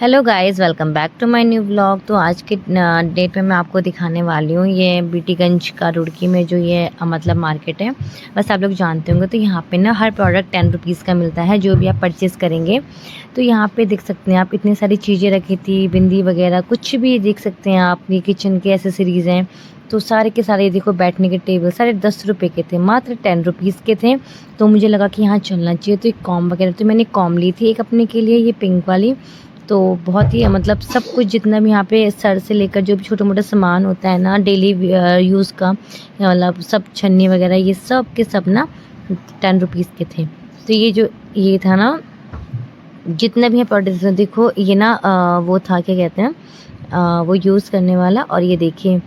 Hello guys, welcome back to my new vlog. तो आज के डेट में मैं आपको दिखाने वाली हूँ ये बीटीगंज का रुड़की में जो ये मतलब मार्केट है। बस आप लोग जानते होंगे। तो यहाँ पे ना हर प्रोडक्ट 10 रुपीज़ का मिलता है जो भी आप परचेज़ करेंगे। तो यहाँ पे देख सकते हैं आप, इतनी सारी चीज़ें रखी थी, बिंदी वगैरह कुछ भी देख सकते हैं आप। ये किचन के एसेसरीज़ हैं। तो सारे के सारे देखो, बैठने के टेबल सारे 10 रुपये के थे, मात्र 10 रुपीज़ के थे। तो मुझे लगा कि यहाँ चलना चाहिए। तो एक कॉम वगैरह, तो मैंने कॉम ली थी एक अपने के लिए, ये पिंक वाली। तो बहुत ही मतलब सब कुछ जितना भी यहाँ पे सर से लेकर जो भी छोटा मोटा सामान होता है ना डेली यूज़ का, मतलब सब छन्नी वगैरह, ये सब के सब ना 10 रुपीज़ के थे। तो ये जो ये था ना, जितना भी है प्रोडक्ट देखो, ये ना वो था, क्या कहते हैं, वो यूज़ करने वाला। और ये देखिए,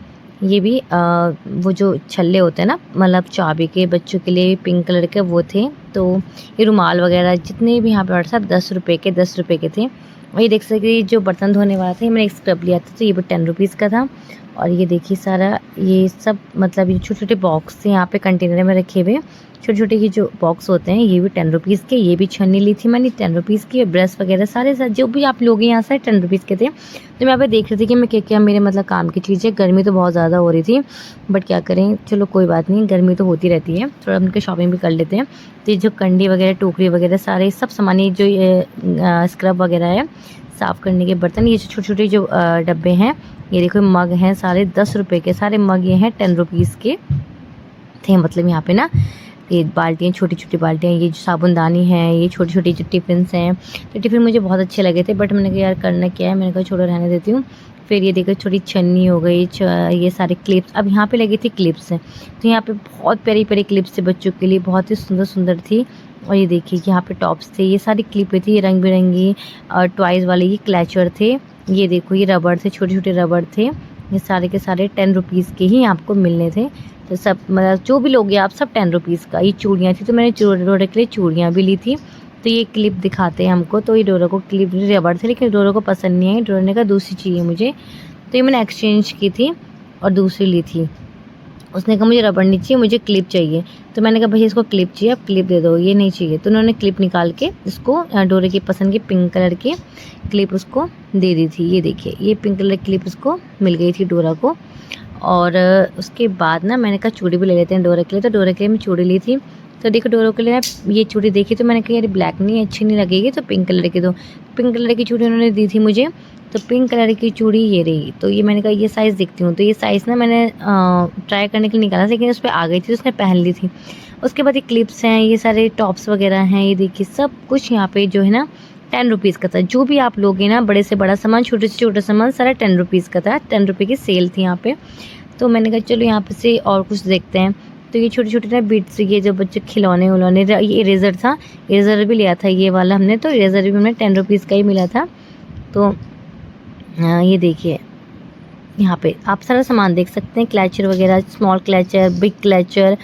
ये भी वो जो छल्ले होते हैं ना, मतलब चाबी के, बच्चों के लिए पिंक कलर के वो थे। तो ये रुमाल वगैरह जितने भी यहाँ पे सब 10 रुपये के थे। और ये देख सकते हैं जो बर्तन धोने वाला था, मैंने एक स्क्रब लिया था, तो ये भी 10 रुपीज़ का था। और ये देखिए सारा ये सब, मतलब ये छोटे छोटे बॉक्स थे यहाँ पे कंटेनर में रखे हुए। छोटे छोटे ये जो बॉक्स होते हैं ये भी 10 रुपीज़ के। ये भी छन्नी ली थी मैंने 10 रुपीज़ की। ब्रश वगैरह सारे जो भी आप लोग यहाँ से 10 रुपीज़ के थे। तो मैं यहाँ पे देख रही थी कि मैं क्या क्या मेरे मतलब काम की चीज़ें। गर्मी तो बहुत ज़्यादा हो रही थी, बट क्या करें, चलो कोई बात नहीं, गर्मी तो होती रहती है, थोड़ा उनके शॉपिंग भी कर लेते हैं। तो ये जो कंडी वगैरह, टोकरी वगैरह, सारे सब सामान, ये जो ये स्क्रब वगैरह है, साफ़ करने के बर्तन, ये छोटे छोटे जो डब्बे हैं, ये देखो मग हैं, सारे 10 रुपये के सारे मग ये हैं, 10 रुपीज़ के थे। मतलब यहाँ पे ना ये बाल्टियाँ, छोटी छोटी बाल्टियाँ, ये जो साबुनदानी है, ये छोटी छोटी जो टिफ़िन्स हैं। तो टिफ़िन मुझे बहुत अच्छे लगे थे, बट मैंने कहा यार करना क्या है, मैंने कहा छोड़ो रहने देती हूँ। फिर ये देखो छोटी छन्नी हो गई, ये सारे क्लिप्स। अब यहाँ पे लगी थी क्लिप्स हैं, तो यहाँ पे बहुत प्यारी प्यारी क्लिप्स थे बच्चों के लिए, बहुत ही सुंदर सुंदर थी। और ये देखिए यहाँ पे टॉप्स थे, ये सारी क्लिपें थी, ये रंग बिरंगी और टॉयज़ वाले, ये क्लैचर थे। ये देखो ये रबड़ थे, छोटे छोटे रबड़ थे। ये सारे के सारे 10 रुपीज़ के ही आपको मिलने थे। तो सब मतलब जो भी लोगे आप, सब 10 रुपीज़ का। ये चूड़ियाँ थी, तो मैंने डोरा के लिए चूड़ियाँ भी ली थी। तो ये क्लिप दिखाते हैं हमको, तो ये डोरा को क्लिप रबड़ थे, लेकिन डोरा को पसंद नहीं है। डोरा ने कहा दूसरी चाहिए मुझे, तो ये मैंने एक्सचेंज की थी और दूसरी ली थी। उसने कहा मुझे रबड़ नहीं चाहिए, मुझे क्लिप चाहिए। तो मैंने कहा भैया इसको क्लिप चाहिए, आप क्लिप दे दो, ये नहीं चाहिए। तो उन्होंने क्लिप निकाल के इसको डोरे की पसंद की पिंक कलर की क्लिप उसको दे दी थी। ये देखिए ये पिंक कलर की क्लिप उसको मिल गई थी डोरा को। और उसके बाद ना मैंने कहा चूड़ी भी ले लेते हैं डोरे के लिए। तो डोरे के लिए मैं चूड़ी ली थी। तो देखो डोरे के लिए ये चूड़ी देखी, तो मैंने कहा यार ब्लैक नहीं अच्छी नहीं लगेगी, तो पिंक कलर की दो। पिंक कलर की चूड़ी उन्होंने दी थी मुझे। तो पिंक कलर की चूड़ी ये रही। तो ये मैंने कहा ये साइज़ देखती हूँ। तो ये साइज़ ना मैंने ट्राई करने के लिए निकाला, लेकिन उस पर आ गई थी, उसने पहन ली थी। उसके बाद ये क्लिप्स हैं, ये सारे टॉप्स वगैरह हैं, ये देखिए सब कुछ यहाँ पे जो है ना 10 रुपीज़ का था। जो भी आप लोगे ना, बड़े से बड़ा सामान, छोटे से छोटा सामान, सारा 10 रुपीज़ का था। 10 रुपये की सेल थी यहाँ पे। तो मैंने कहा चलो यहाँ पे से और कुछ देखते हैं। तो ये छोटे छोटे ना बीट्स, ये जो बच्चे खिलौने उलौने, ये इरेज़र था, इरेज़र भी लिया था ये वाला हमने। तो इरेज़र भी हमें 10 रुपीज़ का ही मिला था। तो ये देखिए यहाँ पे आप सारा सामान देख सकते हैं, क्लैचर वगैरह, स्मॉल क्लैचर, बिग क्लैचर,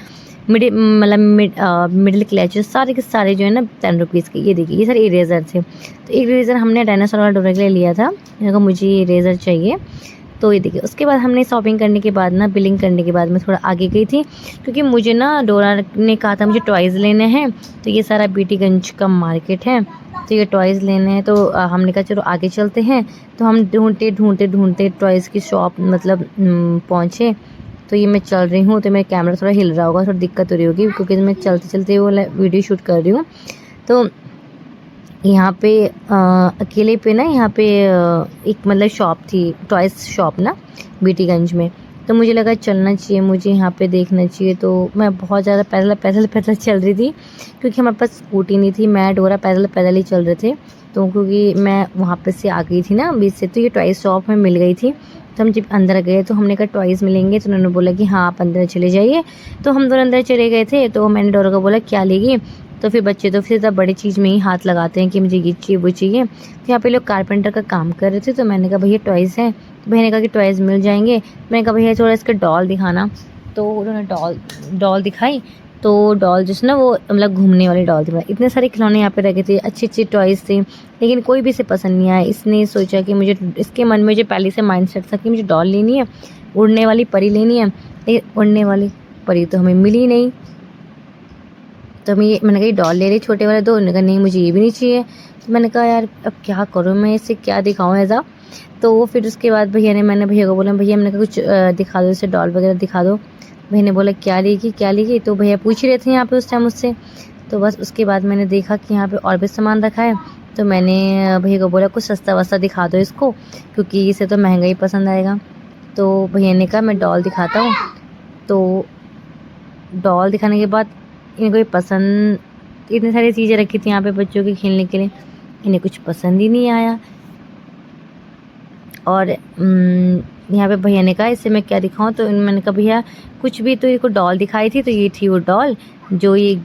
मिडिल क्लैचर, सारे के सारे जो है ना 10 रुपीज़ के। ये देखिए ये सारे इरेज़र थे। तो एक इरेज़र हमने डायनासोर वाला डोरा के लिए लिया था, मैंने कहा मुझे ये इरेज़र चाहिए। तो ये देखिए उसके बाद हमने शॉपिंग करने के बाद ना, बिलिंग करने के बाद मैं थोड़ा आगे गई थी, क्योंकि मुझे ना डोरा ने कहा था मुझे टॉयज़ लेने हैं। तो ये सारा बीटीगंज का मार्केट है, तो ये टॉयज़ लेने हैं। तो हमने कहा चलो आगे चलते हैं। तो हम ढूंढते ढूंढते ढूंढते टॉयज़ की शॉप मतलब पहुँचे। तो ये मैं चल रही हूँ, तो मेरा कैमरा थोड़ा हिल रहा होगा, थोड़ी दिक्कत हो रही होगी, क्योंकि मैं चलते चलते वो वीडियो शूट कर रही हूँ। तो यहाँ पे अकेले पे ना, यहाँ पे एक मतलब शॉप थी, टॉयज़ शॉप ना, बीटीगंज में। तो मुझे लगा चलना चाहिए, मुझे यहाँ पे देखना चाहिए। तो मैं बहुत ज़्यादा पैदल पैदल पैदल चल रही थी, क्योंकि हमारे पास स्कूटी नहीं थी, मैं डोरा पैदल पैदल ही चल रहे थे। तो क्योंकि मैं वहाँ पे से आ गई थी ना बीच से, तो ये टॉयज़ शॉप में मिल गई थी। तो हम जब अंदर गए तो हमने कहा टॉयज़ मिलेंगे, तो उन्होंने बोला कि हाँ आप अंदर चले जाइए। तो हम दोनों अंदर चले गए थे। तो मैंने डोरा को बोला क्या लेगी। तो फिर बच्चे तो फिर बड़ी चीज़ में ही हाथ लगाते हैं कि मुझे ये चाहिए वो चाहिए। तो यहाँ पे लोग कारपेंटर का काम कर रहे थे। तो मैंने कहा भैया टॉयज़ हैं। तो भैया ने कहा कि टॉयज़ मिल जाएंगे। मैंने कहा भैया थोड़ा इसका डॉल दिखाना। तो उन्होंने डॉल दिखाई। तो डॉल जिस ना वो मतलब घूमने वाली डॉल थी। इतने सारे खिलौने यहाँ पे रखे थे, अच्छी अच्छी टॉयज़ थे, लेकिन कोई भी इसे पसंद नहीं आया। इसने सोचा कि मुझे, इसके मन में जो पहले से माइंड सेट था कि मुझे डॉल लेनी है, उड़ने वाली परी लेनी है। लेकिन उड़ने वाली परी तो हमें मिली नहीं। तो मैंने कहा ये डॉल ले रही छोटे वाले दो। उन्होंने कहा नहीं मुझे ये भी नहीं चाहिए। तो मैंने कहा यार अब क्या करूँ मैं, इसे क्या दिखाऊँ ऐसा। तो फिर उसके बाद मैंने भैया को बोला, भैया मैंने कहा कुछ दिखा दो, इसे डॉल वगैरह दिखा दो। भैया ने बोला क्या लेगी क्या लेगी। तो भैया पूछ ही रहे थे यहाँ पे उस टाइम मुझसे। तो बस उसके बाद मैंने देखा कि यहाँ पे और भी सामान रखा है। तो मैंने भैया को बोला कुछ सस्ता वस्ता दिखा दो इसको, क्योंकि इसे तो महंगा ही पसंद आएगा। तो भैया ने कहा मैं डॉल दिखाता हूँ। तो डॉल दिखाने के बाद इनको ये पसंद, इतनी सारी चीज़ें रखी थी यहाँ पे बच्चों के खेलने के लिए, इन्हें कुछ पसंद ही नहीं आया। और यहाँ पे भैया ने कहा इससे मैं क्या दिखाऊं। तो मैंने कहा भैया कुछ भी, तो इनको डॉल दिखाई थी। तो ये थी वो डॉल जो ये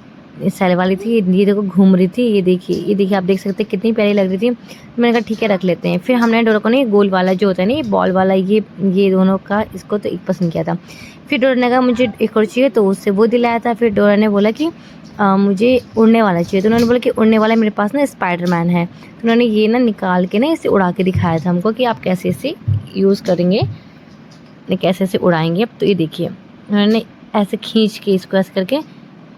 सेल वाली थी, ये देखो घूम रही थी। ये देखिए आप देख सकते हैं कितनी प्यारी लग रही थी। मैंने कहा ठीक है रख लेते हैं। फिर हमने डोरा को ना ये गोल वाला जो होता है ना, ये बॉल वाला, ये दोनों का इसको तो एक पसंद किया था। फिर डोरा ने कहा मुझे एक और चाहिए, तो उससे वो दिलाया था। फिर डोरा ने बोला कि मुझे उड़ने वाला चाहिए। तो उन्होंने बोला कि उड़ने वाला मेरे पास ना स्पाइडरमैन है। तो उन्होंने ये ना निकाल के ना इसे उड़ा के दिखाया था हमको कि आप कैसे इसे यूज़ करेंगे, कैसे इसे उड़ाएंगे। अब तो ये देखिए उन्होंने ऐसे खींच के इसको ऐसे करके,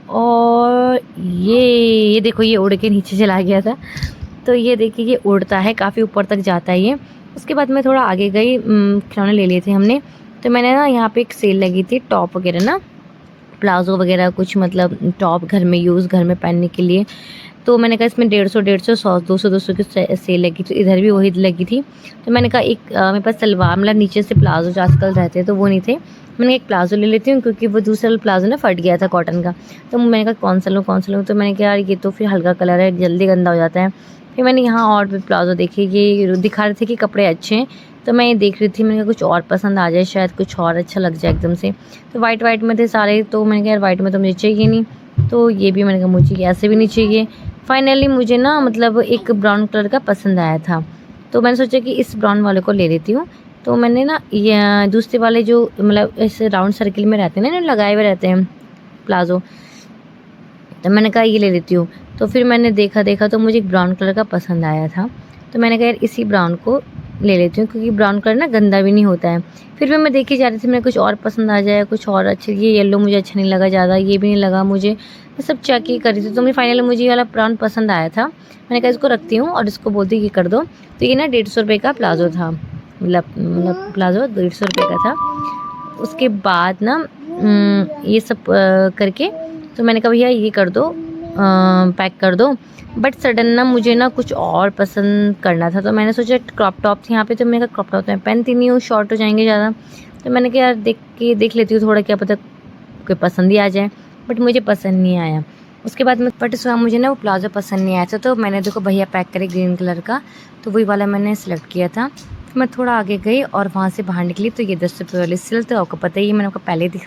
और ये देखो ये उड़ के नीचे चला गया था। तो ये देखिए ये उड़ता है, काफ़ी ऊपर तक जाता है ये। उसके बाद मैं थोड़ा आगे गई, खिलौने ले लिए थे हमने। तो मैंने ना यहाँ पे एक सेल लगी थी टॉप वगैरह ना, प्लाज़ो वगैरह कुछ, मतलब टॉप घर में पहनने के लिए। तो मैंने कहा इसमें 150 100 200 की सेल लगी थी, इधर भी वही लगी थी। तो मैंने कहा एक मेरे पास सलवार, मतलब नीचे से प्लाज़ो जो आजकल रहते हैं तो वो नहीं थे। मैंने एक प्लाज़ो ले लेती हूँ, क्योंकि वो दूसरा प्लाज़ो ना फट गया था कॉटन का। तो मैंने कहा कौन सा लूँ। तो मैंने कहा यार ये तो फिर हल्का कलर है, जल्दी गंदा हो जाता है। फिर मैंने यहाँ और भी प्लाज़ो देखे, ये दिखा रहे थे कि कपड़े अच्छे हैं। तो मैं ये देख रही थी, मैंने कहा कुछ और पसंद आ जाए, शायद कुछ और अच्छा लग जाए एकदम से। तो वाइट में थे सारे। तो मैंने कहा यार वाइट में तो मुझे चाहिए नहीं। तो ये भी मैंने कहा मुझे ऐसे भी नहीं चाहिए। फाइनली मुझे ना मतलब एक ब्राउन कलर का पसंद आया था। तो मैंने सोचा कि इस ब्राउन वाले को ले लेती हूँ। तो मैंने ना ये दूसरे वाले जो मतलब ऐसे राउंड सर्किल में रहते हैं ना, लगाए हुए रहते हैं प्लाज़ो, तो मैंने कहा ये ले लेती हूँ। तो फिर मैंने देखा तो मुझे एक ब्राउन कलर का पसंद आया था। तो मैंने कहा यार इसी ब्राउन को ले लेती हूँ, क्योंकि ब्राउन कलर ना गंदा भी नहीं होता है। फिर भी मैं देखी जा रही थी, मैंने कुछ और पसंद आ जाए, कुछ और अच्छे। ये येलो मुझे अच्छा नहीं लगा ज़्यादा, ये भी नहीं लगा मुझे, मैं सब चेक ही कर रही थी। तो मुझे फाइनली मुझे ये वाला ब्राउन पसंद आया था। मैंने कहा इसको रखती हूँ और इसको बोलती ये कर दो। तो ये ना 150 रुपये का प्लाज़ो था, मतलब प्लाज़ो 150 रुपये का था। उसके बाद ना ये सब करके, तो मैंने कहा भैया ये कर दो, पैक कर दो। बट सडन ना मुझे ना कुछ और पसंद करना था। तो मैंने सोचा क्रॉप टॉप थी यहाँ पे, तो मैंने कहा क्रॉप टॉप मैं पहनती नहीं हूँ, शॉर्ट हो जाएंगे ज़्यादा। तो मैंने कहा यार देख लेती हूँ थोड़ा, क्या पता कोई पसंद ही आ जाए। बट मुझे पसंद नहीं आया। उसके बाद में मुझे ना वो प्लाज़ो पसंद नहीं आया था। तो मैंने देखो भैया पैक करे ग्रीन कलर का, तो वही वाला मैंने सेलेक्ट किया था। फिर मैं थोड़ा आगे गई और वहाँ से बाहर निकली, तो ये 10 रुपये वाली सेल, तो आपको पता ही है मैंने आपको पहले ही दिखा